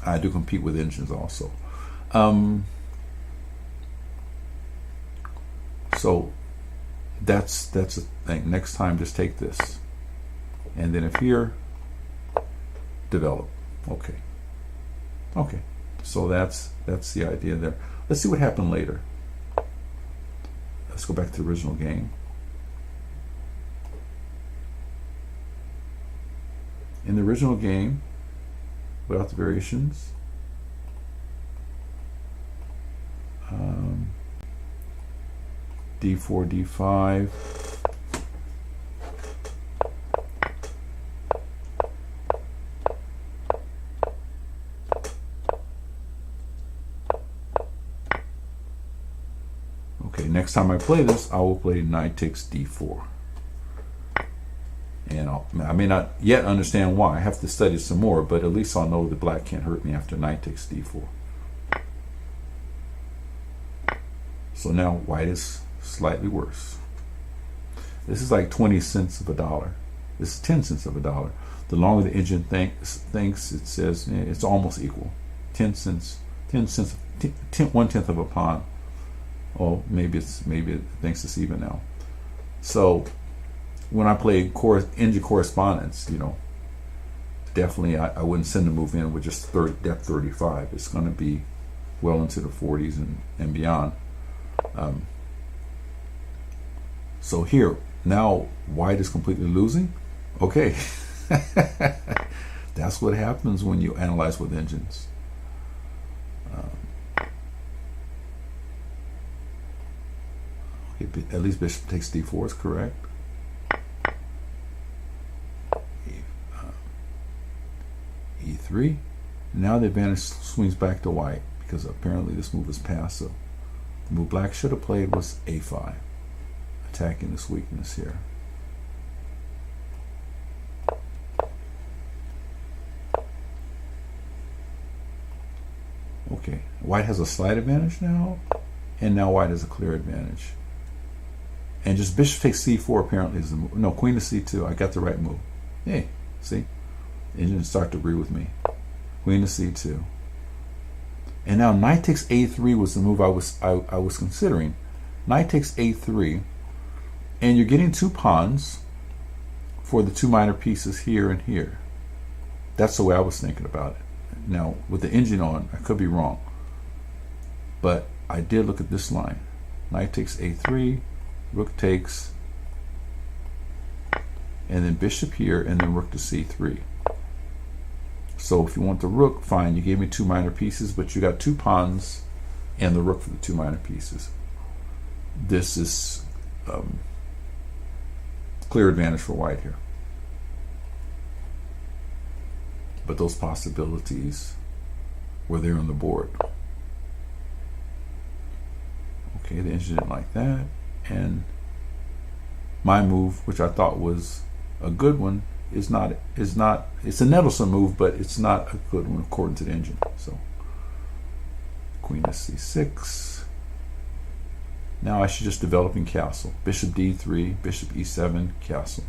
I do compete with engines also. So that's the thing. Next time, just take this, and then if here, develop. Okay. Okay. So that's the idea there. Let's see what happened later. Let's go back to the original game. In the original game, without the variations, d4, d5, okay, next time I play this, I will play knight takes d4. And I may not yet understand why. I have to study some more, but at least I'll know that black can't hurt me after knight takes d4. So now white is slightly worse. This is like 20 cents of a dollar. This is 10 cents of a dollar. The longer the engine thinks, it says it's almost equal. 10 cents, 1/10 of a pawn. Oh, maybe it thinks it's even now. So when I play engine correspondence, you know, definitely I wouldn't send a move in with just depth 35. It's going to be well into the 40s and beyond. So here, now white is completely losing. Okay. That's what happens when you analyze with engines. Okay, at least bishop takes d4 is correct. E3. Now the advantage swings back to white because apparently this move is passive. The move black should have played was a5, attacking this weakness here. Okay, white has a slight advantage now, and now white has a clear advantage. And just bishop takes c4 apparently is the move. No, queen to c2. I got the right move. Hey, see? Engines start to agree with me. Queen to c2. And now knight takes a3 was the move I was considering. Knight takes a3, and you're getting two pawns for the two minor pieces here and here. That's the way I was thinking about it. Now with the engine on, I could be wrong, but I did look at this line. Knight takes a3, rook takes, and then bishop here, and then rook to c3. So if you want the rook, fine. You gave me 2 minor pieces, but you got 2 pawns and the rook for the 2 minor pieces. This is clear advantage for white here. But those possibilities were there on the board. Okay, the engine didn't like that. And my move, which I thought was a good one, is not, it's a nettlesome move, but it's not a good one according to the engine. So queen c6. Now I should just develop in castle. Bishop d3, bishop e7, castle.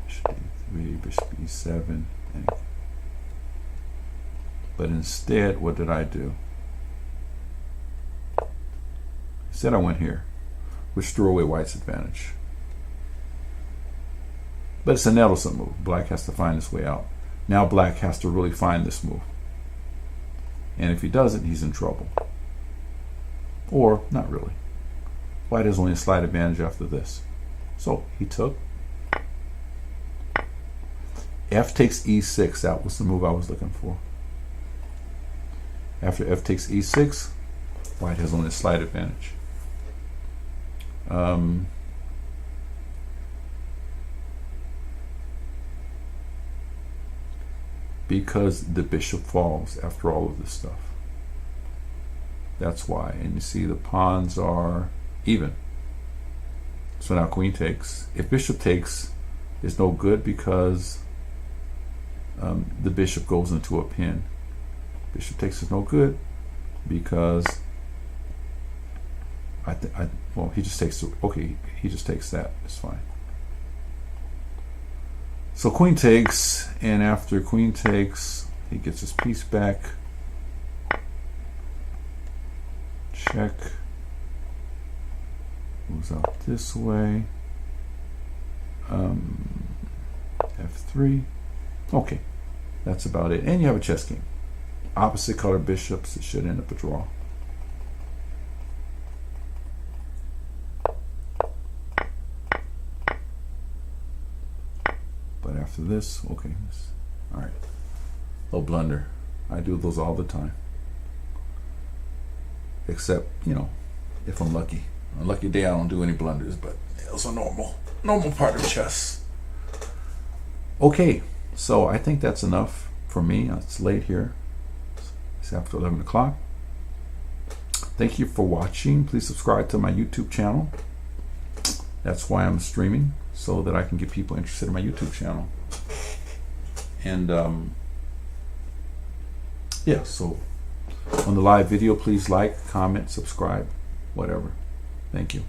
Bishop d3, bishop e7. But instead, what did I do? Instead I went here, which threw away white's advantage. But it's a nettlesome move. Black has to find his way out. Now black has to really find this move. And if he doesn't, he's in trouble. Or, not really. White has only a slight advantage after this. So, he took. F takes e6. That was the move I was looking for. After f takes e6, white has only a slight advantage. Because the bishop falls after all of this stuff. That's why. And you see the pawns are even. So now queen takes. If bishop takes, it's no good because the bishop goes into a pin. Bishop takes is no good because well, he just takes. Okay, he just takes that. It's fine. So queen takes, and after queen takes, he gets his piece back. Check. Moves out this way. F3. Okay, that's about it. And you have a chess king. Opposite color bishops. It should end up a draw. But after this, okay. All right. Little blunder. I do those all the time. Except, you know, if I'm lucky. On a lucky day, I don't do any blunders, but it's a normal part of chess. Okay, so I think that's enough for me. It's late here. It's after 11 o'clock. Thank you for watching. Please subscribe to my YouTube channel. That's why I'm streaming, so that I can get people interested in my YouTube channel. And yeah, so on the live video, please like, comment, subscribe, whatever. Thank you.